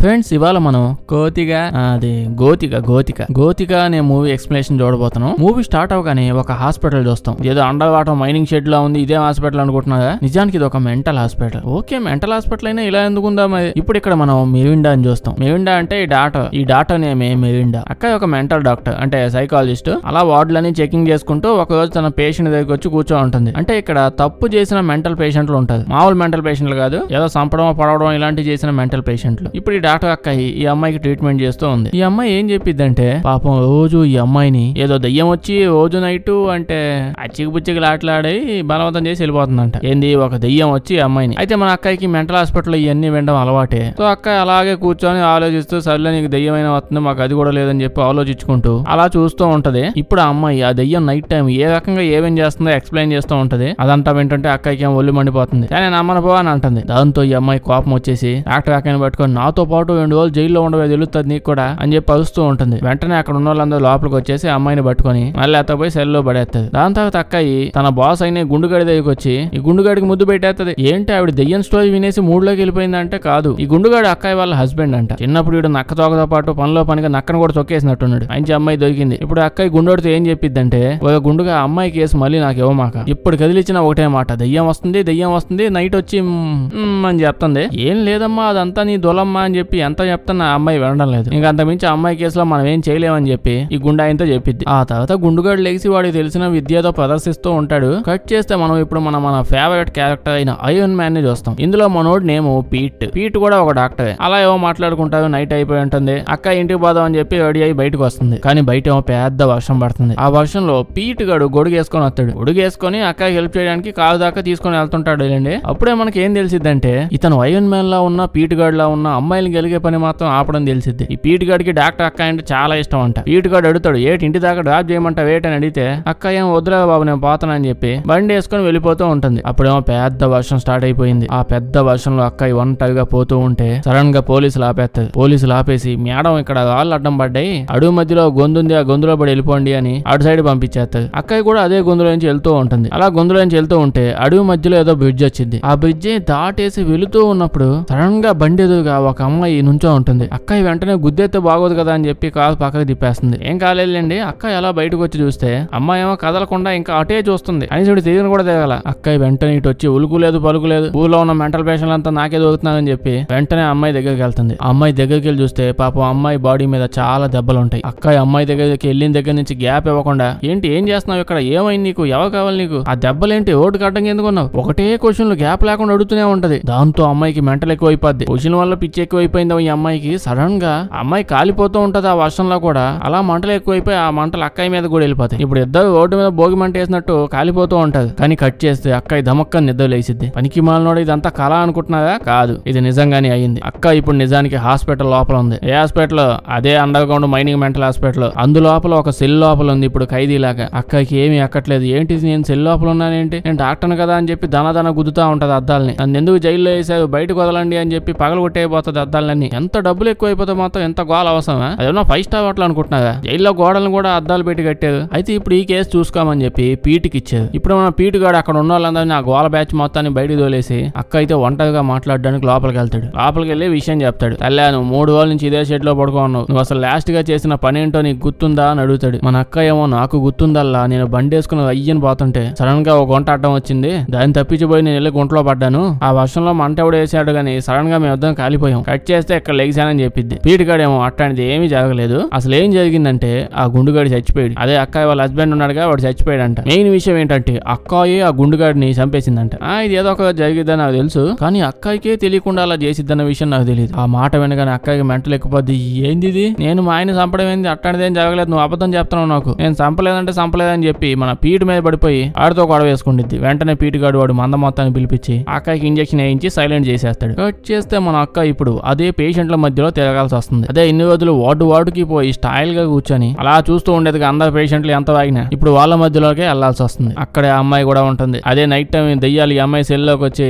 Friends ఇవాళ మనం గోతిక అనే మూవీ ఎక్స్ప్లెనేషన్ చూడబోతున్నాం. మూవీ స్టార్ట్ అవగానే ఒక హాస్పిటల్ చూస్తాం. ఏదో అండర్ వాటర్ మైనింగ్ షెడ్ లా ఉంది. ఇదే హాస్పిటల్ అనుకుంటున్నారా? నిజానికి ఇది ఒక mental hospital. Okay, mental hospital అయినా ఇలా ఎందుకుందా మరి. ఇప్పుడు ఇక్కడ మనం మెవిండా అని చూస్తాం. మెవిండా అంటే ఈ డాక్టర్ నేమే మెవిండా. అక్క ఒక మెంటల్ డాక్టర్ అంటే సైకాలజిస్ట్. అలా వార్డులని చెకింగ్ చేసుకుంటూ ఒక రోజు తన పేషెంట్ దగ్గరికి వచ్చి కూర్చో ఉంటుంది. అంటే ఇక్కడ తప్పు చేసిన మెంటల్ పేషెంట్లు ఉంటారు. మామూలు మెంటల్ పేషెంట్లు కాదు, ఏదో సంపడం పడవడం ఇలాంటివి చేసిన మెంటల్ పేషెంట్లు. ఇప్పుడు ఈ డాక్టర్ అక్క ఈ అమ్మాయికి ట్రీట్మెంట్ చేస్తూ ఉంది. ఈ అమ్మాయి ఏం చెప్పిద్దంటే, పాపం రోజు ఈ అమ్మాయిని ఏదో దయ్యం వచ్చి రోజు నైట్ అంటే అచ్చికి ఆటలాడి బలవంతం చేసి వెళ్ళిపోతుందంట. ఏంది, ఒక దయ్యం వచ్చి అమ్మాయిని. అయితే మన అక్కకి మెంటల్ హాస్పిటల్ ఇవన్నీ వినడం అలవాటే. సో అక్క అలాగే కూర్చొని ఆలోచిస్తూ, సర్లే నీకు దయ్యమైన వస్తుంది, మాకు అది కూడా లేదని చెప్పి ఆలోచించుకుంటూ అలా చూస్తూ ఉంటది. ఇప్పుడు ఆ అమ్మాయి ఆ దయ్యం నైట్ టైం ఏ రకంగా ఏమేం చేస్తుందో ఎక్స్ప్లెయిన్ చేస్తూ ఉంటది. అదంతా వింటుంటే అక్కకి ఏం ఒళ్ళు మండిపోతుంది. కానీ నమ్మను పో అని అంటుంది. దాంతో ఈ అమ్మాయి కోపం వచ్చేసి డాక్టర్ అక్కని పట్టుకొని, నాతో పాటు 2 రోజులు జైల్లో ఉండవే తెలుస్తుంది నీకు కూడా అని చెప్పి అరుస్తూ ఉంటుంది. వెంటనే అక్కడ ఉన్న వాళ్ళందరూ లోపలికి వచ్చేసి అమ్మాయిని పట్టుకొని మళ్ళీ అత్తపోయి సెల్లో పడేస్తుంది. దాని తర్వాత అక్కయి తన బాస్ అయిన గుండుగడి దగ్గరికి వచ్చి ఈ గుండుగాడికి ముద్దు పెట్టేస్తుంది. ఏంటి ఆవిడ దెయ్యం స్టోరీ వినేసి మూడ్లోకి వెళ్ళిపోయిందంటే, కాదు, ఈ గుండుగాడు అక్కయ్య వాళ్ళ హస్బెండ్ అంట. చిన్నప్పుడు వీడు నక్క తోకతో పాటు పనిలో పనిగా నక్కను కూడా తొక్కేసినట్టున్నాడు. మంచి అమ్మాయి దొరికింది. ఇప్పుడు అక్కయ్య గుండోడితో ఏం చెప్పిద్దంటే, ఒక గుండుగా అమ్మాయి కేసు మళ్ళీ నాకు ఇవ్వమాక, ఇప్పుడు కదిలిచ్చిన ఒకటే మాట, దెయ్యం వస్తుంది నైట్ వచ్చి అని చెప్తుంది. ఏం లేదమ్మా, అదంతా నీ దొలమ్మా అని చెప్పి ఎంత చెప్తున్నా ఆ అమ్మాయి వినడం లేదు. ఇంకా అంతమించి అమ్మాయి కేసులో మనం ఏం చేయలేమని చెప్పి ఈ గుండాయంతో చెప్పిద్ది. ఆ తర్వాత గుండుగాడు లేచి వాడికి తెలిసిన విద్యతో ప్రదర్శిస్తూ ఉంటాడు. కట్ చేస్తే మనం ఇప్పుడు మన ఫేవరెట్ క్యారెక్టర్ అయిన ఐరన్ మ్యాన్ ని చూస్తాం. ఇందులో మనోడు నేము పీట్ కూడా ఒక డాక్టర్. అలా ఏవో మాట్లాడుకుంటారు. నైట్ అయిపోయి ఉంటుంది. అక్క ఇంటికి పోదాం అని చెప్పి రెడీ అయ్యి బయటకు వస్తుంది. కానీ బయట ఏమో పెద్ద వర్షం పడుతుంది. ఆ వర్షంలో పీట్ గడు గొడుగేసుకొని వస్తాడు. గొడుగేసుకొని అక్క హెల్ప్ చేయడానికి కాలు దాకా తీసుకొని వెళ్తుంటాడు. వెళ్ళండి. అప్పుడే మనకి ఏం తెలిసిద్దంటే, ఇతను ఐరన్ మ్యాన్ లా ఉన్న పీట్ గాడ్ లా ఉన్న అమ్మాయిని గెలిగే పని మాత్రం ఆపడం తెలిసిద్ది. ఈ పీట్ గాడికి డాక్టర్ అక్క అంటే చాలా ఇష్టం అంట. పీట్ గాడు అడుగుతాడు, ఏంటి ఇంటి దాకా డ్రాప్ చేయమంట వేట్ అని అడిగితే, అక్క ఏం వద్దురా బాబు నేను పోతానని చెప్పి బండి వేసుకొని వెళ్ళిపోతూ ఉంటుంది. అప్పుడేమో పెద్ద వర్షం స్టార్ట్ అయిపోయింది. ఆ పెద్ద వర్షంలో అక్క ఒంటరిగా పోతూ ఉంటే సడన్ గా పోలీసులు ఆపేస్తారు. పోలీసులు ఆపేసి, మేడం ఇక్కడ రాళ్ళు అడ్డం పడ్డాయి, అడుగు మధ్యలో గొంతుంది, ఆ గొంతులో పడి వెళ్ళిపోండి అని అటు సైడ్ పంపించేస్తారు. అక్కయ్య కూడా అదే గొంతులో నుంచి వెళ్తూ ఉంటుంది. అలా గొంతులో నుంచి వెళ్తూ ఉంటే అడుగు మధ్యలో ఏదో బ్రిడ్జ్ వచ్చింది. ఆ బ్రిడ్జ్ దాటేసి వెళుతూ ఉన్నప్పుడు సడన్ గా బండి ఎదురుగా ఒక అమ్మాయి నుంచో ఉంటుంది. అక్కయ్య వెంటనే గుద్దెత్తే బాగోదు కదా అని చెప్పి కాలు పక్కకి తిప్పేస్తుంది. ఏం కాలేదండి. అక్కయ్య అలా బయటకు వచ్చి చూస్తే అమ్మాయి ఏమో కదలకుండా ఇంకా అటే చూస్తుంది. అని చూడు తిరిగి కూడా తిరగల. అక్కయ్య వెంటనే ఇటు వచ్చి ఉలుకులేదు పలుకులేదు, ఊర్లో ఉన్న మెంటల్ పేషెంట్ అంతా నాకే దొరుకుతున్నారని చెప్పి వెంటనే అమ్మాయి దగ్గరికి వెళ్తుంది. ఆ అమ్మాయి దగ్గరికి వెళ్ళి చూస్తే పాపం అమ్మాయి బాడీ మీద చాలా దెబ్బలు ఉంటాయి. అక్కయ్య అమ్మాయి దగ్గరికి వెళ్ళిన దగ్గర నుంచి గ్యాప్ ఇవ్వకుండా, ఏంటి ఏం చేస్తున్నావు ఇక్కడ, ఏమైంది నీకు, ఎవరు కావాలి నీకు, ఆ దెబ్బలేంటి, ఓటు కట్టంగా ఎందుకున్నావు, ఒకటే క్వశ్చన్లు గ్యాప్ లేకుండా అడుగుతూనే ఉంటది. దాంతో అమ్మాయికి మెంటల్ ఎక్కువైపోద్ది. క్వశ్చన్ వల్ల పిచ్చి ఎక్కువైపోయింది ఈ అమ్మాయికి. సడన్ గా అమ్మాయి కాలిపోతూ ఉంటది ఆ వర్షంలో కూడా. అలా మంటలు ఎక్కువైపోయి ఆ మంటలు అక్కయ్య మీద కూడా వెళ్ళిపోతాయి. ఇప్పుడు ఇద్దరు రోడ్డు మీద భోగి మంట వేసినట్టు కాలిపోతూ ఉంటది. కానీ కట్ చేస్తే అక్కయ్య ధమక్కని నిద్ర లేసిద్ది. పనికి మాలినోడు ఇదంతా కళ అనుకుంటున్నారా? కాదు, ఇది నిజంగానే అయ్యింది. అక్క ఇప్పుడు నిజానికి హాస్పిటల్ లోపల ఉంది. ఏ హాస్పిటల్? అదే underground mining mental hospital. అందులోపల ఒక సెల్ లోపల ఉంది ఇప్పుడు ఖైదీలాగా. అక్కకి ఏమీ ఎక్కట్లేదు. ఏంటి నేను సెల్ లోపల ఉన్నానేంటి, నేను డాక్టర్ను కదా అని చెప్పి దన గుద్దుతా ఉంటది అద్దాలని. నన్ను ఎందుకు జైల్లో వేసారు, బయటకు వదలండి అని చెప్పి పగలు కొట్టేపోతుంది అద్దాలన్నీ. ఎంత డబ్బులు ఎక్కువైపోతే మాత్రం ఎంత గోల అవసరమా? అదేమో 5 స్టార్ హోటల్ అనుకుంటున్నారా? జైల్లో గోడలను కూడా అద్దాలు పెట్టి కట్టారు. అయితే ఇప్పుడు ఈ కేసు చూసుకోమని చెప్పి పీటికి ఇచ్చారు. ఇప్పుడు మన పీటు గాడు అక్కడ ఉన్న వాళ్ళందరినీ ఆ గోల బ్యాచ్ మొత్తాన్ని బయటకు తోలేసి అక్క అయితే ఒంటరిగా మాట్లాడడానికి లోపలికి వెళ్తాడు. లోపలికి వెళ్ళి విషయం చెప్తాడు. అల్లా నువ్వు 3 రోజుల నుంచి ఇదే షెడ్ లో పడుకున్నావు, నువ్వు అసలు లాస్ట్ గా చేసిన పని ఏంటో నీకు గుర్తుందా అని అడుగుతాడు. మన అక్క ఏమో నాకు గుర్తుందల్లా, నేను బండి వేసుకుని అయ్యని పోతుంటే సడన్ గా ఒక గుంట అడ్డం వచ్చింది, దాన్ని తప్పించిపోయి నేను వెళ్ళి గుంటలో పడ్డాను, ఆ వర్షంలో మంట ఎవడు వేసాడు కానీ సడన్ గా మేము ఇద్దరం కాలిపోయాం, కట్ చేస్తే ఇక్కడ లెగిసానని చెప్పింది. పీటిగాడేమో అట్లాంటిది ఏమీ జరగలేదు, అసలు ఏం జరిగిందంటే ఆ గుండుగాడి చచ్చిపోయాడు. అదే అక్కయ్య వాళ్ళ హస్బెండ్ ఉన్నాడుగా, వాడు చచ్చిపోయాడంట. మెయిన్ విషయం ఏంటంటే అక్కాయి ఆ గుండుగాడిని చంపేసిందంట. ఇది ఏదో ఒక జరిగిద్దని నాకు తెలుసు, కానీ అక్కాయికే తెలియకుండా అలా చేసిద్దన్న విషయం నాకు తెలియదు. ఆ మాట వినగానే అక్కయ్యకి మెంటల్ ఎక్కిపోద్ది. ఏంది ఇది, నేను మా ఆయన చంపడం ఏంది, అట్లాంటిది ఏం జరగలేదు, నువ్వు అబద్ధం చెప్తున్నావు, నాకు నేను చంపలేదంటే చంపలేదని చెప్పి మన పీటు మీద పడిపోయి ఆడితో గొడవ వేసుకుంటుంది. వెంటనే పీటుగాడు వాడు మంద మొత్తాన్ని పిలిపించి అక్కకి ఇంజక్షన్ వేయించి సైలెంట్ చేసేస్తాడు. కట్ చేస్తే మన అక్క ఇప్పుడు అదే పేషెంట్ల మధ్యలో తిరగాల్సి వస్తుంది. అదే ఇన్ని రోజులు వార్డుకి పోయి స్టైల్ గా కూర్చొని అలా చూస్తూ ఉండేది అందరు పేషెంట్లు ఎంత వాగినా ఇప్పుడు వాళ్ళ మధ్యలోకే వెళ్లాల్సి వస్తుంది. అక్కడే అమ్మాయి కూడా ఉంటుంది. అదే నైట్ టైం దెయ్యాలు ఈ అమ్మాయి సెల్ లోకి వచ్చి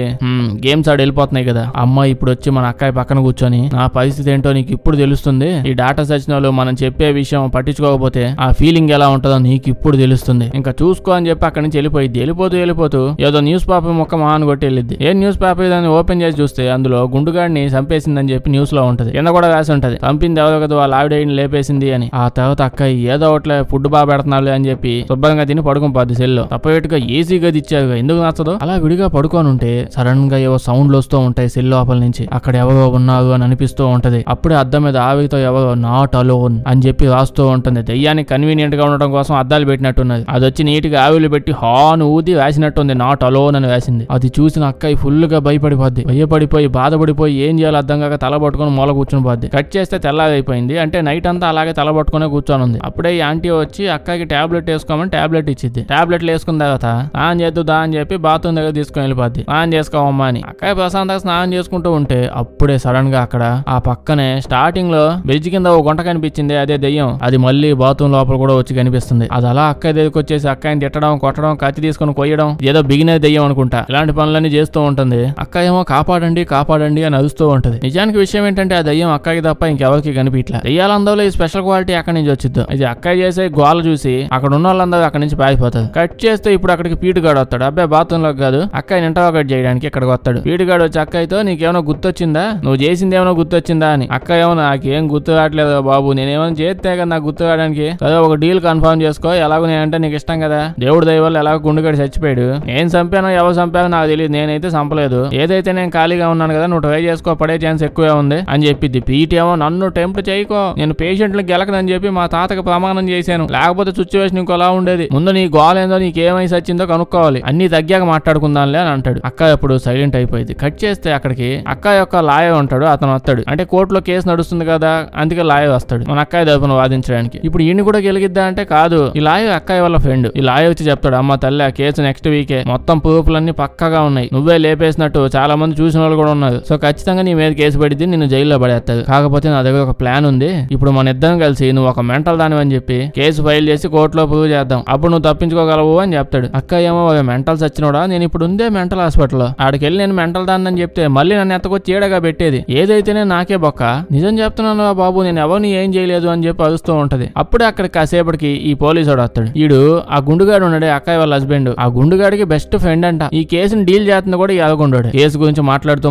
గేమ్స్ ఆడి వెళ్ళిపోతున్నాయి కదా. అమ్మాయి ఇప్పుడు వచ్చి మన అక్కాయి పక్కన కూర్చొని, నా పరిస్థితి ఏంటో నీకు ఇప్పుడు తెలుస్తుంది, ఈ డాటా సచిన వాళ్ళు మనం చెప్పే విషయం పట్టించుకోకపోతే ఆ ఫీలింగ్ ఎలా ఉంటుందో నీకు ఇప్పుడు తెలుస్తుంది, ఇంకా చూసుకో అని చెప్పి అక్కడి నుంచి వెళ్ళిపోయింది. వెళ్ళిపోతూ ఏదో న్యూస్ పేపర్ మొక్క మహాన్ కొట్టి వెళ్ళిద్ది. ఏ న్యూస్ పేపర్ దాన్ని ఓపెన్ చేసి చూస్తే అందులో గుండుగాడిని చంపేసిందని చెప్పి చెప్పి న్యూస్ లో ఉంటది. కింద కూడా రాసి ఉంటది, చంపింది ఎవరో కదా వాళ్ళ ఆవిడని లేపేసింది అని. ఆ తర్వాత అక్కయ్య ఏదో ఒకట్లే ఫుడ్ బాగా పెడుతున్నారు అని చెప్పి శుభ్రంగా తిని పడుకోపోద్ది సెల్లో. తప్పేట్టుగా ఏసీ గది ఇచ్చారు, ఎందుకు నచ్చదు. అలా విడిగా పడుకొని ఉంటే సడన్ గా ఏవో సౌండ్లు వస్తూ ఉంటాయి సెల్ లోపల నుంచి. అక్కడ ఎవరో ఉన్నారు అని అనిపిస్తూ ఉంటది. అప్పుడే అద్దం మీద ఆవిరితో ఎవరో నాట్ అలోన్ అని చెప్పి రాస్తూ ఉంటుంది. దెయ్యానికి కన్వీనియంట్ గా ఉండడం కోసం అద్దాలు పెట్టినట్టున్నది. అది వచ్చి నీట్ గా ఆవిర్లు పెట్టి హాన్ ఊది రాసినట్టుంది, నాట్ అలోన్ అని రాసింది. అది చూసిన అక్కయ్య ఫుల్ గా భయపడిపోద్ది. భయపడిపోయి బాధపడిపోయి ఏం చేయాలో అర్థం కాక తల పట్టుకుని మూల కూర్చుని పోద్ది. కట్ చేస్తే తెల్లారైపోయింది. అంటే నైట్ అంతా అలాగే తల పట్టుకునే కూర్చొని ఉంది. అప్పుడే ఈ ఆంటీ వచ్చి అక్కకి టాబ్లెట్ వేసుకోమని టాబ్లెట్ ఇచ్చింది. టాబ్లెట్లు వేసుకున్న తర్వాత స్నానం చేద్దా అని చెప్పి బాత్రూమ్ దగ్గర తీసుకుని వెళ్ళిపోద్ది. స్నానం చేసుకోవమ్మా అని. అక్కయ్య ప్రశాంతంగా స్నానం చేసుకుంటూ ఉంటే అప్పుడే సడన్ గా అక్కడ ఆ పక్కనే స్టార్టింగ్ లో బ్రిడ్జ్ కింద ఓ గుంట కనిపించింది, అదే దెయ్యం. అది మళ్ళీ బాత్రూమ్ లోపల కూడా వచ్చి కనిపిస్తుంది. అది అలా అక్కయ్య దగ్గరికి వచ్చేసి అక్కయ్యని తిట్టడం, కొట్టడం, కత్తి తీసుకుని కొయ్యడం, ఏదో బిగినే దెయ్యం అనుకుంటా ఇలాంటి పనులన్నీ చేస్తూ ఉంటుంది. అక్కయ్య ఏమో కాపాడండి కాపాడండి అని అరుస్తూ ఉంటది. నిజానికి విషయం ఏంటంటే ఆ దెయ్యం అక్కయ్యకి తప్ప ఇంకెవరికి కనిపించలే. దెయ్యాలందరిలో ఈ స్పెషల్ క్వాలిటీ అక్కడి నుంచి వచ్చిద్దు. ఇది అక్కయ్య చేసే గోల చూసి అక్కడ ఉన్న వాళ్ళందరూ అక్కడి నుంచి పారిపోతారు. కట్ చేస్తే ఇప్పుడు అక్కడికి పీటుగాడు వస్తాడు. అబ్బాయి బాత్రూమ్ లోకి కాదు, అక్కయ్యని ఇంటర్రోగేట్ చేయడానికి ఇక్కడికి వస్తాడు. పీటుగాడు వచ్చి అక్కయ్యతో నీకేమైనా గుర్తొచ్చిందా, నువ్వు చేసింది ఏమైనా గుర్తొచ్చిందా అని. అక్కయ్య ఏమో నాకేం గుర్తు రావట్లేదు బాబు, నేనేమైనా చేస్తే కదా నాకు గుర్తు రావడానికి. సరే ఒక డీల్ కన్ఫర్మ్ చేసుకో, ఎలాగో నేనంటే నీకు ఇష్టం కదా, దేవుడు దయ వల్ల ఎలాగో గుండుగాడు చచ్చిపోయాడు. నేను చంపానో ఎవరు చంపానో నాకు తెలియదు, నేనైతే చంపలేదు. ఏదైతే నేను ఖాళీగా ఉన్నాను కదా, నువ్వు ట్రై చేసుకో, పడే ఛాన్స్ ఎక్కువే ఉంది అని చెప్పిద్ది. పీటీ ఏమో నన్ను టెంప్ట్ చేయకో, నేను పేషెంట్లకు గెలకదని చెప్పి మా తాతకి ప్రమాణం చేశాను, లేకపోతే సిచ్యువేషన్ ఇంకోలా ఉండేది. ముందు నీ గోల్ ఏందో, నీకేమై సచ్చిందో కనుక్కోవాలి, అన్ని తగ్గాక మాట్లాడుకుందాంలే అని అంటాడు. అక్క ఎప్పుడు సైలెంట్ అయిపోయింది. కట్ చేస్తే అక్కడికి అక్క యొక్క లాయర్ ఉంటాడు, అతను వస్తాడు. అంటే కోర్టులో కేసు నడుస్తుంది కదా, అందుకే లాయర్ వస్తాడు మన అక్కయ్య తరపున వాదించడానికి. ఇప్పుడు ఈయన కూడా గెలిగిద్దా అంటే కాదు, ఈ లాయర్ అక్కయ్య వాళ్ళ ఫ్రెండ్. ఈ లాయర్ వచ్చి చెప్తాడు, అమ్మ తల్లి ఆ కేసు నెక్స్ట్ వీకే, మొత్తం ప్రూఫ్లన్నీ పక్కగా ఉన్నాయి, నువ్వే లేపేసినట్టు చాలా మంది చూసిన వాళ్ళు కూడా ఉన్నారు. సో ఖచ్చితంగా నీ మీద కేసు పడిద్ది, నిన్ను జైల్లో పడేస్తారు. కాకపోతే నా దగ్గర ఒక ప్లాన్ ఉంది, ఇప్పుడు మన ఇద్దరం కలిసి నువ్వు ఒక మెంటల్ దాని అని చెప్పి కేసు ఫైల్ చేసి కోర్టులో ప్రూవ్ చేద్దాం, అప్పుడు నువ్వు తప్పించుకోగలవు అని చెప్తాడు. అక్క ఏమో మెంటల్ సచ్చినోడా, నేను ఇప్పుడు ఉందే మెంటల్ హాస్పిటల్లో, ఆడికి వెళ్ళి నేను మెంటల్ దాన్ని అని చెప్తే మళ్ళీ నన్ను ఎత్తకొచ్చి ఏడగా పెట్టేది, ఏదైతేనే నాకే బొక్క, నిజం చెప్తున్నాను బాబు నేను ఎవరిని ఏం చేయలేదు అని చెప్పి అరుస్తూ ఉంటది. అప్పుడే అక్కడ కాసేపటికి ఈ పోలీసు వాడు వస్తాడు. ఈడు ఆ గుండుగాడు ఉన్నాడే అక్కయ్య వాళ్ళ హస్బెండ్, ఆ గుండుగాడికి బెస్ట్ ఫ్రెండ్ అంట. ఈ కేసుని డీల్ చేస్తుంది కూడా ఈ అలగుండాడు. కేసు గురించి మాట్లాడుతూ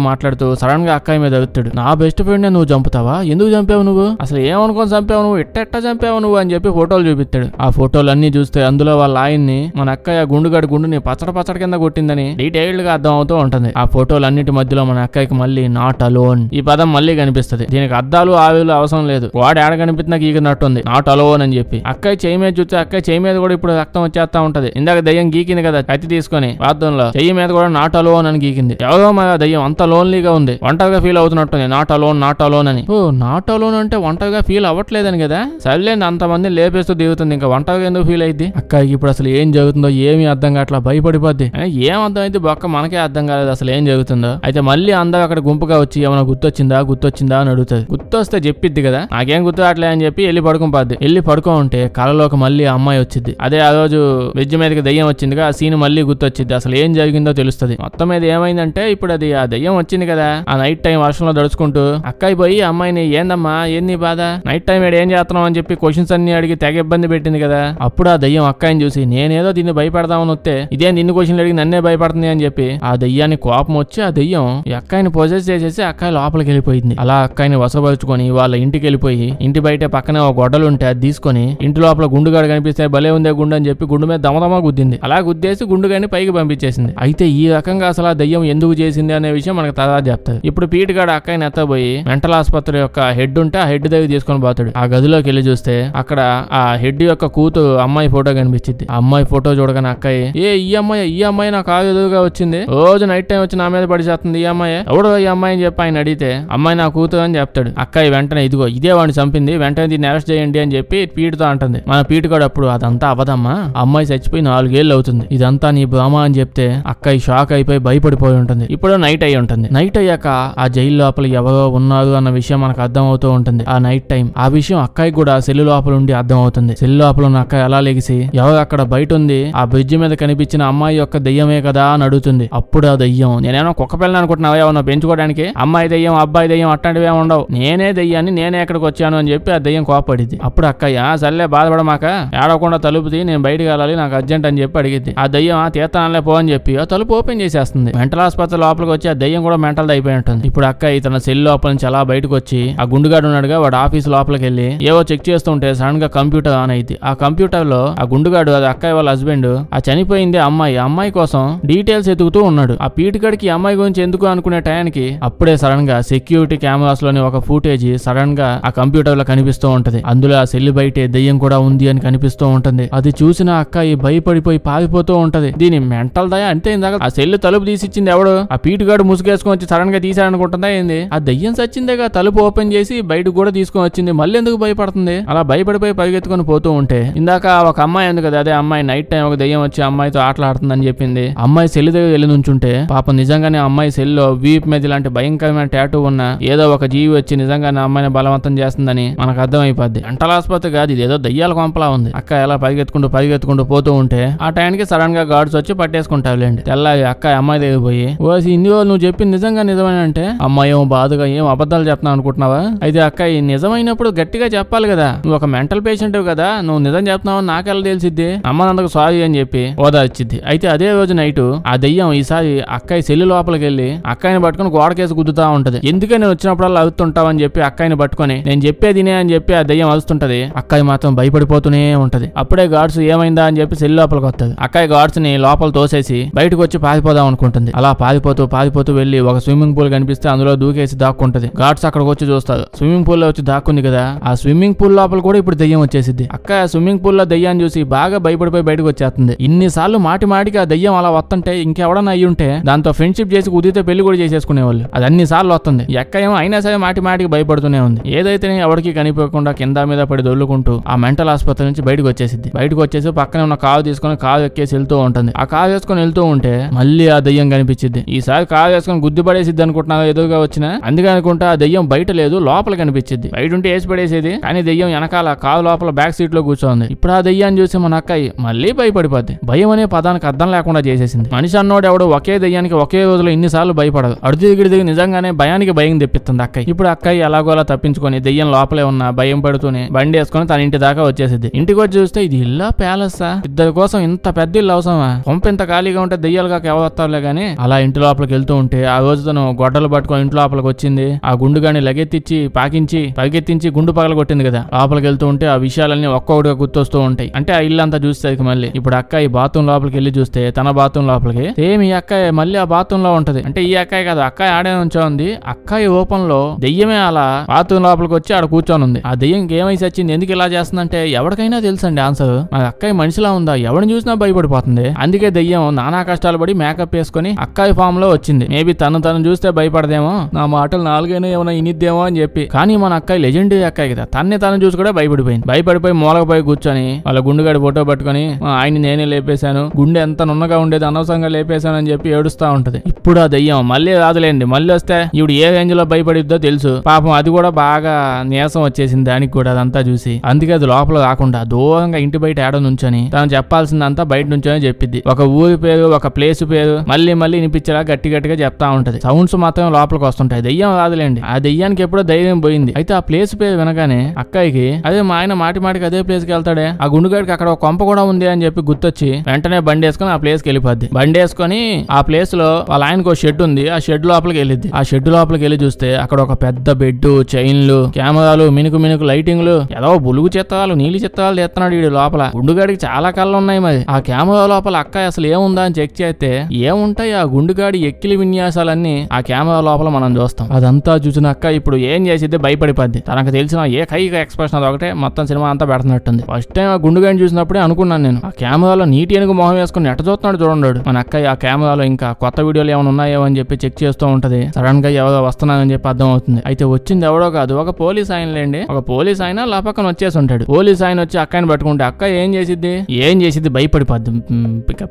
సడన్ గా అక్కయ్య మీద అడుగుతాడు, నా బెస్ట్ ఫ్రెండ్ నువ్వు చంపుతావా, ఎందుకు చంపావు నువ్వు, అసలు ఏమనుకొని చంపావు నువ్వు, ఎట్ట చంపావు నువ్వు అని చెప్పి ఫోటోలు చూపిస్తాడు. ఆ ఫోటోలు అన్ని చూస్తే అందులో వాళ్ళ ఆయన్ని మన అక్కయ్య గుండుగాడి గుండుని పచ్చడి కింద కొట్టిందని డీటెయిల్డ్ గా అర్థం అవుతూ ఉంటుంది. ఆ ఫోటోలు అన్నిటి మధ్యలో మన అక్కయ్యకి మళ్ళీ నాట్ అలోన్ ఈ పదం మళ్ళీ కనిపిస్తుంది. దీనికి అద్దాలు ఆవిలు అవసరం లేదు, వాడు ఏడ కనిపించినా గీకినట్టుంది నాట్ అలోన్ అని చెప్పి. అక్కయ్య చెయ్యి మీద చూస్తే అక్కయ్య చెయ్యి మీద కూడా ఇప్పుడు రక్తం వచ్చేస్తా ఉంటది. ఇందాక దయ్యం గీకింది కదా కత్తి తీసుకొని బాత్రూంలో, చెయ్యి మీద కూడా నాట్ అలోన్ అని గీకింది. ఎవరో మన దయ్యం అంత లోన్లీగా ఉంది, ఒంటరిగా ఫీల్ అవుతున్నట్టుంది, నాట్ అలోన్ అని. ఓ నాట్ అలోన్ అంటే ఒంటరిగా ఫీల్ అవ్వట్లేదని కదా, సర్లేండి అంతమంది లేపేస్తూ దిగుతుంది, ఇంకా ఒంటరిగా ఎందుకు ఫీల్ అయింది. అక్కయ్యకి ఇప్పుడు అసలు ఏం జరుగుతుందో ఏమీ అర్థం కావట్లా, భయపడిపోద్ది. ఏం అర్థం అయితే బొక్క మనకే అర్థం కాలేదు అసలు ఏం జరుగుతుందో. అయితే మళ్ళీ అందరూ అక్కడ గుంపుగా వచ్చి ఏమైనా గుర్తొచ్చిందా అని అడుగుతుంది. గుర్తొస్తే చెప్పిద్ది కదా, నాకేం గుర్తు రావట్లే అని చెప్పి వెళ్ళి పడుకోపోద్ది. వెళ్ళి పడుకో ఉంటే కళలోకి మళ్ళీ అమ్మాయి వచ్చింది. అదే ఆ రోజు బ్రిడ్జ్ మీదకి దయ్యం వచ్చిందిగా, ఆ సీన్ మళ్ళీ గుర్తొచ్చింది. అసలు ఏం జరిగిందో తెలుస్తుంది. మొత్తం మీద ఏమైందంటే ఇప్పుడు అది ఆ దయ్యం వచ్చింది కదా, ఆ నైట్ టైం వర్షంలో దడుచుకుంటూ అక్కయ్య పోయి అమ్మాయిని ఏందమ్మా ఏంది బాధ, నైట్ టైం ఏం చేస్తున్నావు అని చెప్పి క్వశ్చన్స్ అన్ని అడిగి తెగ ఇబ్బంది పెట్టింది కదా. అప్పుడు ఆ దయ్యం అక్కయ్యని చూసి నేనేదో దీన్ని భయపెడదామని వస్తే ఇదే నిన్ను క్వశ్చన్లు అడిగి నన్నే భయపడుతుంది అని చెప్పి ఆ దయ్యాన్ని కోపం వచ్చి ఆ దయ్యం ఈ అక్కయ్యని పొజెస్ చేసేసి అక్కయ్య లోపలికి వెళ్ళిపోయింది. అలా అక్కయ్యని వసపరుచుకొని వాళ్ళ ఇంటికి వెళ్ళిపోయి ఇంటి బయట పక్కనే ఒక గొడ్డలు ఉంటే అది తీసుకొని ఇంటి లోపల గుండుగాడు కనిపిస్తే భలే ఉందే గుండు అని చెప్పి గుండు మీద దమదమా గుద్దింది. అలా గుద్దేసి గుండుగాని పైకి పంపించేసింది. అయితే ఈ రకంగా అసలు ఆ దయ్యం ఎందుకు చేసింది అనే విషయం మనకు తర్వాత చెప్తారు. ఇప్పుడు పీటుగాడు అక్కయ్యని ఎత్తబోయి మెంటల్ ఆసుపత్రి యొక్క హెడ్ ఉంటే ఆ హెడ్ దగ్గర తీసుకొని పోతాడు. ఆ గదిలోకి వెళ్ళి చూస్తే అక్కడ ఆ హెడ్ యొక్క కూతురు అమ్మాయి ఫోటో కనిపించింది. ఆ అమ్మాయి ఫోటో చూడగానే అక్కయ్య ఈ అమ్మాయి నాకు కాదు ఎదురుగా వచ్చింది, రోజు నైట్ టైం వచ్చి నా మీద పడి చేస్తుంది, ఈ అమ్మాయి ఎవడో ఈ అమ్మాయి అని చెప్పి ఆయన అడిగితే అమ్మాయి నా కూతురు అని చెప్తాడు. అక్కయ్య వెంటనే ఇదిగో ఇదే వాడిని చంపింది, వెంటనే దీన్ని అరెస్ట్ చేయండి అని చెప్పి పీటుతో అంటుంది. మన పీటుగాడు అప్పుడు అదంతా అవదమ్మా, అమ్మాయి చచ్చిపోయి 4 ఏళ్ళు అవుతుంది, ఇదంతా నీ భ్రమ అని చెప్తే అక్కయ్య షాక్ అయిపోయి భయపడిపోయి ఉంటుంది. ఇప్పుడు నైట్ అయ్యి ఉంటుంది. నైట్ అయ్యాక ఆ జైలు లోపల ఎవరో ఉన్నారు అన్న విషయం మనకు అర్థం అవుతూ ఉంటుంది. ఆ నైట్ టైం ఆ విషయం అక్కయ్య కూడా సెల్లు లోపల ఉండి అర్థం అవుతుంది. సెల్లు లోపల ఉన్న అక్కయ్య ఎలా లెగిసి ఎవరు అక్కడ బయట ఉంది, ఆ బ్రిడ్జ్ మీద కనిపించిన అమ్మాయి యొక్క దెయ్యమే కదా అని అడుగుతుంది. అప్పుడు ఆ దెయ్యం నేనేమో కుక్క పిల్లని అనుకుంటున్నావా ఏమన్నా పెంచుకోవడానికి, అమ్మాయి దెయ్యం అబ్బాయి దెయ్యం అట్లాంటివి ఏమి ఉండవు, నేనే దెయ్యాన్ని, నేనే ఎక్కడికి వచ్చాను అని చెప్పి ఆ దెయ్యం కోపడిద్ది. అప్పుడు అక్కయ్య సర్లే బాధపడమాక, ఏడవకుండా తలుపుది, నేను బయటకు వెళ్ళాలి నాకు అర్జెంట్ అని చెప్పి అడిగిద్ది. ఆ దెయ్యం తీర్థానలే పో అని చెప్పి ఆ తలుపు ఓపెన్ చేసేస్తుంది. మెంటల్ ఆసుపత్రి లోపలికి వచ్చి ఆ దెయ్యం కూడా మెంటల్ అయిపోయి ఉంటుంది. ఇప్పుడు అక్క ఇతను తన సెల్ లోపల నుంచి అలా బయటకు వచ్చి ఆ గుండుగాడు ఉన్నాడుగా వాడు ఆఫీస్ లోపలికి వెళ్ళి ఏవో చెక్ చేస్తుంటే సడన్ గా కంప్యూటర్ ఆన్ అయింది. ఆ కంప్యూటర్ లో ఆ గుండుగాడు అది అక్కయ్య వాళ్ళ హస్బెండ్ ఆ చనిపోయింది అమ్మాయి కోసం డీటెయిల్స్ ఎతుకుతూ ఉన్నాడు. ఆ పీటికడికి అమ్మాయి గురించి ఎందుకు అనుకునే టయానికి అప్పుడే సడన్ గా సెక్యూరిటీ కెమెరాస్ లోని ఒక ఫుటేజ్ సడన్ గా ఆ కంప్యూటర్ లో కనిపిస్తూ ఉంటది. అందులో ఆ సెల్ బయటే దెయ్యం కూడా ఉంది అని కనిపిస్తూ ఉంటుంది. అది చూసిన అక్కయ్య భయపడిపోయి పారిపోతూ ఉంటది. దీని మెంటల్ దయ అంతే. ఇందాక ఆ సెల్ తలుపు తీసిచ్చింది ఎవడు? ఆ పీటిగాడు ముసుగేసుకొని వచ్చి సడన్ గా తీసాడనుకుంటుందా ఏంది? ఆ దెయ్యం సచ్చిందేగా తలుపు ఓపెన్ చేసి బయటకు కూడా తీసుకొని వచ్చింది. మళ్ళీ ఎందుకు భయపడుతుంది? అలా భయపడిపోయి పరిగెత్తుకొని పోతూ ఉంటే ఇందాక ఒక అమ్మాయి ఉంది కదా, అదే అమ్మాయి నైట్ టైం ఒక దెయ్యం వచ్చి అమ్మాయితో ఆటలాడుతుందని చెప్పింది. అమ్మాయి సెల్ దగ్గర వెళ్ళి నుంచుంటే పాపం నిజంగానే అమ్మాయి సెల్ లో వీప్ మీద ఇలాంటి భయంకరమైన టాటూ ఉన్న ఏదో ఒక జీవి వచ్చి నిజంగానే అమ్మాయిని బలవంతం చేస్తుందని మనకు అర్థమైపోద్ది. మెంటల్ ఆసుపత్రి కాదు ఇది, ఏదో దయ్యాల కొంపలా ఉంది. అక్క ఎలా పరిగెత్తుకుంటూ పోతూ ఉంటే ఆ టైంకి సడన్ గా గార్డ్స్ వచ్చి పట్టేసుకుంటారులేండి. తెల్లారి అక్క అమ్మాయి దగ్గర పోయి ఓసి ఇన్ని రోజులు నువ్వు చెప్పింది నిజంగా నిజమేనంటే అమ్మాయి ఏమో బాధగా ఏం అబద్ధాలు చెప్తున్నావు అనుకుంటున్నావా? అయితే అక్క ఈ నిజమైనప్పుడు గట్టిగా చెప్పాలి కదా, నువ్వు ఒక మెంటల్ పేషెంట్ కదా, నువ్వు నిజం చెప్తున్నావు నాకెలా తెలిసిద్ది, అమ్మనందుకు సారీ అని చెప్పి ఓదార్చిద్ది. అయితే అదే రోజు నైట్ ఆ దెయ్యం ఈసారి అక్కయ్య సెల్లు లోపలికి వెళ్ళి అక్కయ్యని పట్టుకుని గోడకేసి గుద్దుతా ఉంటది. ఎందుకే నేను వచ్చినప్పుడల్లా అరుతుంటావు అని చెప్పి అక్కయ్యని పట్టుకుని నేను చెప్పేదినే అని చెప్పి ఆ దెయ్యం అరుస్తుంటది. అక్కయ్య మాత్రం భయపడిపోతూనే ఉంటది. అప్పుడే గార్డ్స్ ఏమైందా అని చెప్పి సెల్ లోపలికి వస్తుంది. అక్కయ్య గార్డ్స్ ని లోపల తోసేసి బయటకు వచ్చి పారిపోదాం అనుకుంటుంది. అలా పారిపోతూ వెళ్లి ఒక స్విమ్మింగ్ పూల్ కనిపిస్తే అందులో దూకేసి దాక్కుంటది. గార్డ్స్ అక్కడికి వచ్చి చూస్తారు. స్విమ్మింగ్ పూల్ లో వచ్చి దాక్కుంది కదా, ఆ స్విమ్మింగ్ పూల్ లోపల కూడా ఇప్పుడు దెయ్యం వచ్చేసింది. అక్క స్విమ్మింగ్ పూల్ లో దెయ్యాన్ని చూసి బాగా భయపడిపోయి బయటకు వచ్చేస్తుంది. ఇన్నిసార్లు మాటికి ఆ దెయ్యం అలా వస్తుంటే ఇంకెవడన్నా అయ్యి ఉంటే దాంతో ఫ్రెండ్షిప్ చేసి కుదిరితే పెళ్లి కూడా చేసేసుకునేవాళ్ళు. అది అన్ని సార్లు వస్తుంది. ఎక్క ఏమో అయినా సరే మాటికి భయపడుతూనే ఉంది. ఏదైతే ఎవరికి కనిపించకుండా కింద మీద పడి దొల్లుకుంటూ ఆ మెంటల్ ఆసుపత్రి నుంచి బయటకు వచ్చేసింది. బయటకు వచ్చేసి పక్కనే ఉన్న కారు తీసుకుని కారు ఎక్కేసి వెళ్తూ ఉంటుంది. ఆ కారు వేసుకొని వెళ్తూ ఉంటే మళ్ళీ ఆ దెయ్యం కనిపించింది. ఈసారి కారు వేసుకొని గుద్ది పడేసిద్ది అనుకుంటున్నా ఎదురుగా వచ్చిన. అందుకే అనుకుంటా ఆ దెయ్యం బయట లేదు లోపల కనిపించింది. బయట ఉంటే వేసి పడేసేది, కానీ దెయ్యం వెనకాల కారు లోపల బ్యాక్ సీట్ లో కూర్చోంది. ఇప్పుడు ఆ దెయ్యాన్ని చూసి మన అక్కయ్య మళ్ళీ భయపడిపోద్ది. భయం అనే పదానికి అర్థం లేకుండా చేసేసింది. మనిషి అన్నోడు ఎవడు ఒకే దెయ్యానికి ఒకే రోజులో ఇన్నిసార్లు భయపడదు. అడుగు నిజంగానే భయానికి భయం తెప్పిస్తుంది అక్కయ్య. ఇప్పుడు అక్కయ్య ఎలాగోలా తప్పించుకొని దెయ్యం లోపలే ఉన్న భయం పడుతూనే బండి వేసుకుని తన ఇంటి దాకా వచ్చేసింది. ఇంటికి వచ్చి చూస్తే ఇది ఇల్లా ప్యాలెస్సా? ఇద్దరి కోసం ఇంత పెద్ద ఇల్లు అవసరమా? కొంప ఇంత ఖాళీగా ఉంటే దెయ్యాలు కాక ఎవరు వస్తారులే గానీ అలా ఇంటి లోపలికి వెళ్తూ ఉంటే ఆ రోజు తను గొడ్డలు పట్టుకొని ఇంటి లోపలికి వచ్చింది. ఆ గుండుగాని లగెత్తిచ్చి పరిగెత్తించి గుండు పగల కొట్టింది కదా. లోపలికి వెళ్తూ ఉంటే ఆ విషయాలన్నీ ఒక్కొక్కటిగా గుర్తొస్తూ ఉంటాయి. అంటే ఆ ఇల్లు అంతా చూసేసరికి మళ్ళీ ఇప్పుడు అక్కయ్య బాత్రూమ్ లోపలికి వెళ్ళి చూస్తే తన బాత్రూమ్ లోపలికి సేమ్ ఈ అక్కయ్య మళ్ళీ ఆ బాత్రూమ్ లో ఉంటది. అంటే ఈ అక్కయ్య కాదు, అక్కయ్య ఆడే నుంచో ఉంది. అక్కయ్య ఓపెన్ లో దెయ్యమే అలా బాత్రూమ్ లోపలికి వచ్చి ఆడ కూర్చొని ఉంది. ఆ దెయ్యంకి ఏమైసి వచ్చింది, ఎందుకు ఇలా చేస్తుందంటే ఎవరికైనా తెలుసండి ఆన్సర్. మా అక్కయ్య మనిషిలా ఉందా, ఎవరిని చూసినా భయపడిపోతుంది. అందుకే దెయ్యం నానా కష్టాలు పడి మేకప్ వేసుకుని అక్కయ్య ఫామ్ లో వచ్చింది. మేబీ తను చూస్తే భయపడదేమో, నా మాటలు నాలుగైనా ఏమైనా ఇనిద్దేమో అని చెప్పి. కానీ మన అక్కయ్య లెజెండరీ అక్కయ్య కదా, తన్ని చూసి కూడా భయపడిపోయి మూలకపోయి కూర్చొని వాళ్ళ గుండుగాడి ఫోటో పట్టుకుని ఆయన్ని నేనే లేపేశాను, గుండె ఎంత నున్నగా ఉండేది అనవసరంగా లేపేశాను అని చెప్పి ఏడుస్తా ఉంటది. ఇప్పుడు ఆ దెయ్యం మళ్ళీ రాదులేండి, మళ్ళీ వస్తే ఇప్పుడు ఏ రేంజ్ లో భయపడిద్దో తెలుసు. పాపం అది కూడా బాగా నీరసం వచ్చేసింది దానికి కూడా అదంతా చూసి. అందుకే అది లోపల రాకుండా దూరంగా ఇంటి బయట ఏడ నుంచొని తను చెప్పాల్సిందంతా బయట నుంచొని చెప్పిద్ది. ఒక ఊరి పేరు, ఒక ప్లేస్ పేరు మళ్ళీ వినిపించేలా గట్టిగా చెప్తా ఉంటది. సౌండ్స్ మాత్రం లోపలికి వస్తుంటాయి. దెయ్యం రాదులేండి, ఆ దెయ్యానికి ఎప్పుడో ధైర్యం పోయింది. అయితే ఆ ప్లేస్ పేరు వినగానే అక్కయ్యకి అదే మా ఆయన మాటికి అదే ప్లేస్ కి వెళ్తాడే, ఆ గుండుగాడికి అక్కడ ఒక కొంప కూడా ఉంది అని చెప్పి గుర్తొచ్చి వెంటనే బండి వేసుకుని ఆ ప్లేస్ కి వెళ్ళిపోద్ది. బండి వేసుకుని ఆ ప్లేస్ లో వాళ్ళ ఆయనకు ఒక షెడ్ ఉంది, ఆ షెడ్ లోపలికి వెళ్ళిద్ది. ఆ షెడ్ లోపలికి వెళ్ళి చూస్తే అక్కడ ఒక పెద్ద బెడ్, చైన్లు, కెమెరాలు, మినుకు లైటింగ్లు, ఏదో బులుగు చిత్రాలు, నీలి చిత్రాలు తెస్తున్నాడు వీడు లోపల. గుండుగాడికి చాలా కళ్ళు ఉన్నాయి. మరి ఆ కెమెరా లోపల అక్కయ్య అసలు ఏముందా అని చెక్ చేస్తే ఏముంటాయి, ఆ గుండుగాడి ఎక్కిలి విన్యాసాలన్నీ ఆ కెమెరా లోపల మనం చూస్తాం. అదంతా చూసిన అక్క ఇప్పుడు ఏం చేసిద్ది, భయపడిపోద్ది. తనకు తెలిసిన ఏ కైక ఎక్స్ప్రెషన్ అది ఒకటే మొత్తం సినిమా అంతా పెడుతున్నట్టుంది. ఫస్ట్ టైం ఆ గుండుగాడిని చూసినప్పుడే అనుకున్నాను నేను, ఆ కెమెరాలో నీటి ఏనుగు మొహం వేసుకుని ఎట్ట చూస్తున్నాడు చూడండి. మన అక్కయ్య ఆ కెమెరాలో ఇంకా కొత్త వీడియోలు ఏమైనా ఉన్నాయో అని చెప్పి చెక్ చేస్తూ ఉంటది. సడన్ గా ఎవరో వస్తున్నారని చెప్పి అర్థం అవుతుంది. అయితే వచ్చింది ఎవడో కాదు, ఒక పోలీస్ ఆయనలేండి. ఒక పోలీస్ ఆయన లా పక్కన వచ్చేసి ఉంటాడు. పోలీస్ ఆయన వచ్చి అక్కని పట్టుకుంటే అక్క ఏం చేసిద్ది భయపడిపోద్ది.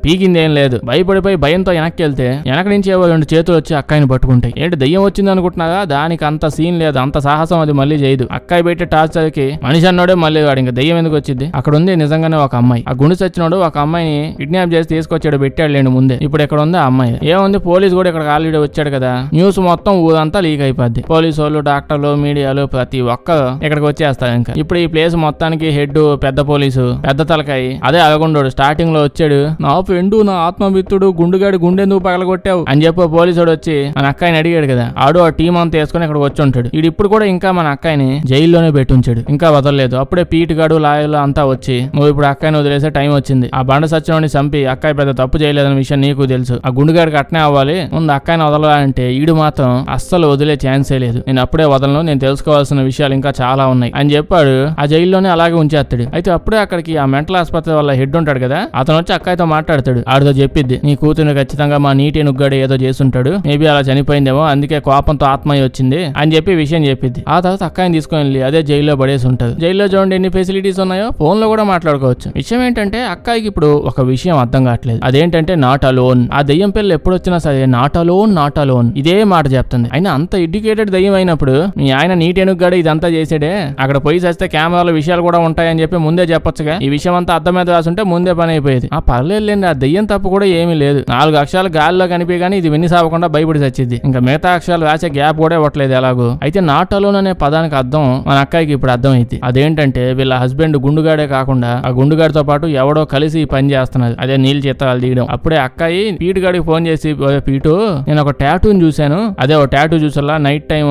పీకింది ఏం లేదు, భయపడిపోయి భయంతో వెనక్కి వెళ్తే వెనక నుంచి ఏవో 2 చేతులు వచ్చి అక్కని పట్టుకుంటాయి. ఏంటి దెయ్యం వచ్చింది అనుకుంటున్నారా, దానికి అంత సీన్ లేదు, అంత సాహసం అది మళ్ళీ చేయదు. అక్కయ్య పెట్టి టార్చర్కి మనిషి అన్నాడే మళ్ళీ వాడు ఇంకా దెయ్యం ఎందుకు వచ్చింది. అక్కడ ఉంది నిజంగానే ఒక అమ్మాయి. ఆ గుండు చచ్చినోడు ఒక అమ్మాయిని కిడ్నాప్ చేసి తీసుకొచ్చాడు, పెట్టాడు లేండి ముందే. ఇప్పుడు ఇక్కడ ఉంది ఆ అమ్మాయి. ఏముంది, పోలీసు కూడా ఇక్కడ ఆల్రెడీ వచ్చాడు కదా, న్యూస్ మొత్తం ఊరంతా లీక్ అయిపోద్ది. పోలీసు వాళ్ళు, డాక్టర్లు, మీడియాలు ప్రతి ఒక్కరు ఇక్కడికి వచ్చేస్తారు. ఇంకా ఇప్పుడు ఈ ప్లేస్ మొత్తానికి హెడ్ పెద్ద పోలీసు, పెద్ద తలకాయి అదే అలగొండోడు. స్టార్టింగ్ లో వచ్చాడు, నా ఫ్రెండు, నా ఆత్మమిత్రుడు గుండుగాడి గుండెందుకు పగలగొట్టావు అని చెప్పి పోలీసుడు వచ్చి మన అక్కని అడిగాడు కదా. ఆడు ఆడు ఆ టీం అంతా వేసుకుని ఇక్కడ వచ్చి ఉంటాడు. వీడు ఇప్పుడు కూడా ఇంకా మన అక్కాయిని జైల్లోనే పెట్టుంచాడు, ఇంకా వదలలేదు. అప్పుడే పీట్ గాడు లాయర్లు అంతా వచ్చి నువ్వు ఇప్పుడు అక్కాయిని వదిలేసే టైం వచ్చింది, ఆ బండ సత్యంని చంపి అక్కాయి పెద్ద తప్పు చేయలేదన్న విషయం నీకు తెలుసు, ఆ గుండుగాడికి అట్నే అవ్వాలి, ముందు అక్కాయిని వదలాలంటే ఈడు మాత్రం అస్సలు వదిలే ఛాన్సే లేదు, నేను అప్పుడే వదలను, నేను తెలుసుకోవాల్సిన విషయాలు ఇంకా చాలా ఉన్నాయి అని చెప్పాడు. ఆ జైల్లోనే అలాగే ఉంచేస్తాడు. అయితే అప్పుడే అక్కడికి ఆ మెంటల్ ఆసుపత్రి వల్ల హెడ్ ఉంటాడు కదా, అతను వచ్చి అక్కాయితో మాట్లాడతాడు. ఆడితో చెప్పిద్ది నీ కూతురు ఖచ్చితంగా మా నీటి నుగ్గాడు ఏదో చేస్తుంటాడు, మేబీ అలా చనిపోయిందేమో, అందుకే కోపంతో ఆత్మయ్య వచ్చింది అని చెప్పి విషయం చెప్పిద్ది. ఆ తర్వాత అక్కాయిని తీసుకొని వెళ్ళి అదే జైల్లో పడేసి ఉంటది. జైల్లో చూడండి ఎన్ని ఫెసిలిటీస్ ఉన్నాయో, ఫోన్ లో కూడా మాట్లాడుకోవచ్చు. విషయం ఏంటంటే అక్కాయికి ఇప్పుడు ఒక విషయం అర్థం కావట్లేదు, అదేంటంటే నాట్ అలోన్. ఆ దెయ్యం పిల్లలు ఎప్పుడు వచ్చినా సరే నాట్ అలోన్ ఇదే మాట చెప్తుంది. అయినా అంత ఎడ్యుకేటెడ్ దెయ్యం అయినప్పుడు మీ ఆయన నీటి ఎనుగ్గాడు ఇదంతా చేసాడే, అక్కడ పోయి చేస్తే కెమెరాల విషయాలు కూడా ఉంటాయని చెప్పి ముందే చెప్పొచ్చుగా, ఈ విషయం అంతా అర్థం మీద రాసుంటే ముందే పని అయిపోయేది. ఆ పర్లేదులేండి, ఆ దెయ్యం తప్పు కూడా ఏమీ లేదు, 4 అక్షరాలు గాలిలో కనిపి కానీ ఇది విన్ని సావకుండా భయపడి చచ్చిద్ది, ఇంకా మిగతా అక్షరాలు రాసే గ్యాప్ కూడా ఇవ్వట్లేదు ఎలాగో. అయితే నాట్ అలోన్ అనే పదానికి అర్థం మన అక్కాయికి ఇప్పుడు అర్థం అయింది. అదేంటంటే వీళ్ళ హస్బెండ్ గుండుగాడే కాకుండా ఆ గుండుగాడితో పాటు ఎవడో కలిసి ఈ పని చేస్తున్నారు, అదే నీళ్ళు చిత్రాలు తీయడం. అప్పుడే అక్కాయి పీటు గాడికి ఫోన్ చేసి పీటు నేను ఒక టాటూని చూశాను, అదే ఒక టాటూ చూసల్లా నైట్ టైం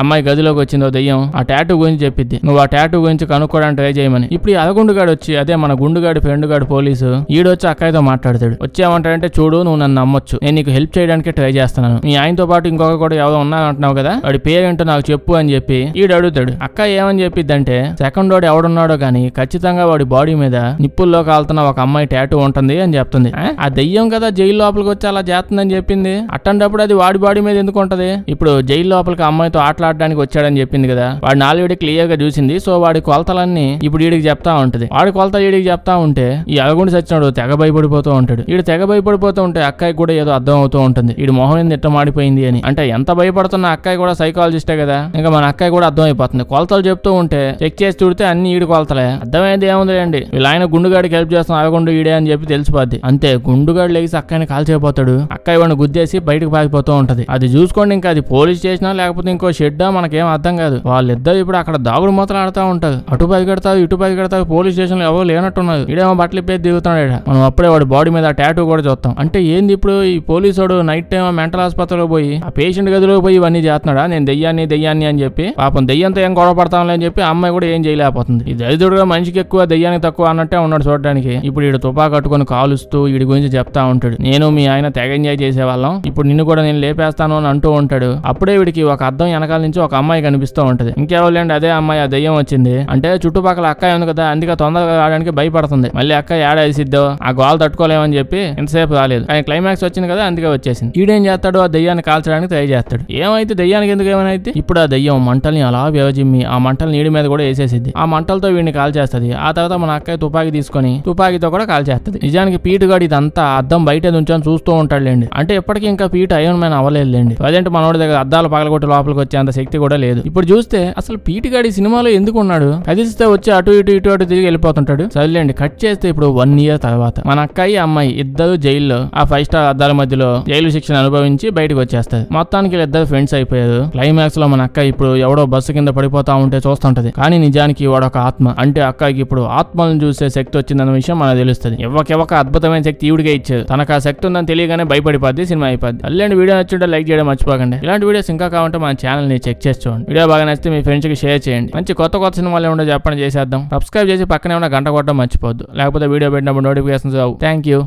అమ్మాయి గదిలోకి వచ్చిందో దెయ్యం, ఆ టాటూ గురించి చెప్పిద్ది, నువ్వు ఆ టాటూ గురించి కనుక్కోవడానికి ట్రై చేయమని. ఇప్పుడు ఈ అలగుండుగాడు వచ్చి అదే మన గుండుగాడి ఫ్రెండ్ గాడు పోలీసు ఈడొచ్చి అక్కాయితో మాట్లాడతాడు. వచ్చేమంటాడంటే చూడు నువ్వు నన్ను నమ్మొచ్చు, నేను నీకు హెల్ప్ చేయడానికి ట్రై చేస్తున్నాను, మీ ఆయనతో పాటు ఇంకొక కూడా ఎవరో ఉన్నారంటున్నావు కదా, వాడి పేరేంటో నాకు చెప్పు అని చెప్పి ఈడు అడుగుతాడు. అక్క ఏమని చెప్పిద్దంటే సెకండ్ వాడు ఎవడున్నాడో గానీ ఖచ్చితంగా వాడి బాడీ మీద నిప్పుల్లో కాలుతున్న ఒక అమ్మాయి టాటూ ఉంటుంది అని చెప్తుంది. ఆ దెయ్యం కదా జైలు లోపలికి వచ్చి అలా చేస్తుందని చెప్పింది, అట్టంటప్పుడు అది వాడి బాడీ మీద ఎందుకు ఉంటది? ఇప్పుడు జైలు లోపలికి అమ్మాయితో ఆటలాడడానికి వచ్చాడని చెప్పింది కదా, వాడిని ఆల్రెడీ క్లియర్ గా చూసింది. సో వాడి కొలతలన్నీ ఇప్పుడు వీడికి చెప్తా ఉంటది. వాడి కొలత వీడికి చెప్తా ఉంటే ఈ అలగుండి సచ్చినాడు తెగ భయపడిపోతూ ఉంటాడు. వీడు తెగ భయపడిపోతూ ఉంటే అక్కాయి కూడా ఏదో అర్థం అవుతూ ఉంటుంది, వీడి మొహం ఏంది ఇట్ట మాడిపోయింది అని. అంటే ఎంత భయపడుతున్న అక్కాయి కూడా సైకాలజిస్టే కదా, ఇంకా మన అక్కాయి కూడా అర్థం అయిపోతుంది. కొలతలు చెప్తూ ఉంటే చెక్ చేసి చూడితే అన్ని ఈడు కొలతలే. అర్థమైంది ఏముంది అండి, వీళ్ళు ఆయన గుండుగాడికి హెల్ప్ చేస్తాం అలగుండు ఈడే అని చెప్పి తెలిసిపోద్ది. అంతే గుండుగాడు లేచి అక్కాయిని కాల్చేపోతాడు. అక్కాయి వాడిని గుద్దేసి బయటకు పారిపోతూ ఉంటది. అది చూసుకోండి, ఇంకా అది పోలీస్ స్టేషనా లేకపోతే ఇంకో షెడ్డా మనకేం అర్థం కాదు. వాళ్ళిద్దరు ఇప్పుడు అక్కడ దాగుడు మూతలు ఆడుతూ ఉంటారు, అటు పరిగెడతారు ఇటు పరిగెడతారు. పోలీస్ స్టేషన్ లో ఎవరు లేనట్టున్నారు, ఈడేమో బట్టలు ఇప్పేది దిగుతున్నాడు. మనం అప్పుడే వాడి బాడీ మీద టాటూ కూడా చూస్తాం. అంటే ఏంది ఇప్పుడు ఈ పోలీసు వాడు నైట్ టైం మెంటల్ ఆసుపత్రిలో పోయి ఆ పేషెంట్ గదిలో పోయి ఇవన్నీ చేస్తున్నాడా, నేను దెయ్యాన్ని అని చెప్పి. పాపం దెయ్యంతో ఏం గొడవ పడతాంలే అని చెప్పి అమ్మాయి కూడా ఏం చేయలేకపోతుంది. ఈ దరిద్రుడుగా మనిషికి ఎక్కువ దెయ్యానికి తక్కువ అన్నట్టే ఉన్నాడు చూడడానికి. ఇప్పుడు ఈడు తుపా కట్టుకుని కాలుస్తూ వీడి గురించి చెప్తా ఉంటాడు, నేను మీ ఆయన తెగ ఎంజాయ్ చేసేవాళ్ళం, ఇప్పుడు నిన్ను కూడా నేను లేపేస్తాను అని అంటూ ఉంటాడు. అప్పుడే వీడికి ఒక అద్దం వెనకాల నుంచి ఒక అమ్మాయి కనిపిస్తూ ఉంటది. ఇంకెవరులేండి అదే అమ్మాయి, ఆ దెయ్యం వచ్చింది. అంటే చుట్టుపక్కల అక్కాయి ఉంది కదా, అందుకే తొందరగా రావడానికి భయపడుతుంది. మళ్ళీ అక్కాయి ఏడాదిసిద్దో ఆ గోల్ తట్టుకోలేమని చెప్పి ఎంతసేపు రాలేదు, కానీ క్లైమాక్స్ వచ్చింది కదా అందుకే వచ్చేసింది. ఈడేం చేస్తాడు, ఆ దెయ్యాన్ని కాల్చడానికి ట్రై చేస్తాడు. ఏమైతే దెయ్యానికి ఎందుకు ఏమైనా ఇప్పుడు ఆ దెయ్యం మంటల్ని అలా వ్యవజిమ్మి ఆ మంటలు నీడి మీద కూడా వేసేసిద్ది. ఆ మంటలతో వీడిని కాల్చేస్తుంది. ఆ తర్వాత మన అక్కాయి తుపాకీ తీసుకొని తుపాకీతో కూడా కాల్చేస్తుంది. నిజానికి పీటుగాడు ఇదంతా అద్దం బయట నుంచొని చూస్తూ ఉంటాడులేండి. అంటే ఎప్పటికీ ఇంకా పీటు ఐరన్ మ్యాన్ అవ్వలేదులేండి. ప్రజెంట్ మనోడి దగ్గర అద్దాలు పగలగొట్టి లోపలికి వచ్చే అంత శక్తి కూడా లేదు. ఇప్పుడు చూస్తే అసలు పీటుగాడి సినిమాలో ఎందుకు ఉన్నాడు, కదిలిస్తే వచ్చి అటు ఇటు తిరిగి వెళ్ళిపోతుంటాడు. సర్లేండి, కట్ చేస్తే ఇప్పుడు 1 year తర్వాత మన అక్కాయి అమ్మాయి ఇద్దరు జైల్లో ఆ 5 star అద్దాల మధ్యలో జైలు శిక్షణ అనుభవించి బయటకు వచ్చేస్తారు. మొత్తానికి వీళ్ళిద్దరు ఫ్రెండ్స్ అయిపోయారు. క్లైమాక్స్ లో మన అక్క ఇప్పుడు ఎవడో బస్సు కింద పడిపోతా ఉంటే చూస్తుంటది, కానీ నిజానికి వాడొక ఆత్మ. అంటే అక్కకి ఇప్పుడు ఆత్మలను చూసే శక్తి వచ్చిందన్న విషయం మనకు తెలుస్తుంది. ఎవరికెవక అద్భుతమైన శక్తి ఈవిడికే ఇచ్చారు. తనకు ఆ శక్తి ఉందని తెలియగానే భయపడిపోద్ది, సినిమా అయిపోద్ది. అలాంటి వీడియో నచ్చుంటే లైక్ చేయడం మర్చిపోకండి. ఇలాంటి వీడియోస్ ఇంకా కావాలంటే మన ఛానల్ ని చెక్ చేసి చూడండి. వీడియో బాగా నచ్చితే మీ ఫ్రెండ్స్ కి షేర్ చేయండి. మంచి కొత్త సినిమాలు ఏమో చెప్పండి, చేసేద్దాం. సబ్స్క్రైబ్ చేసి పక్కనే ఉన్న గంట కొట్టడం మర్చిపోద్దు, లేకపోతే వీడియో పెట్టినప్పుడు నోటిఫికేషన్స్ రావు. Thank you.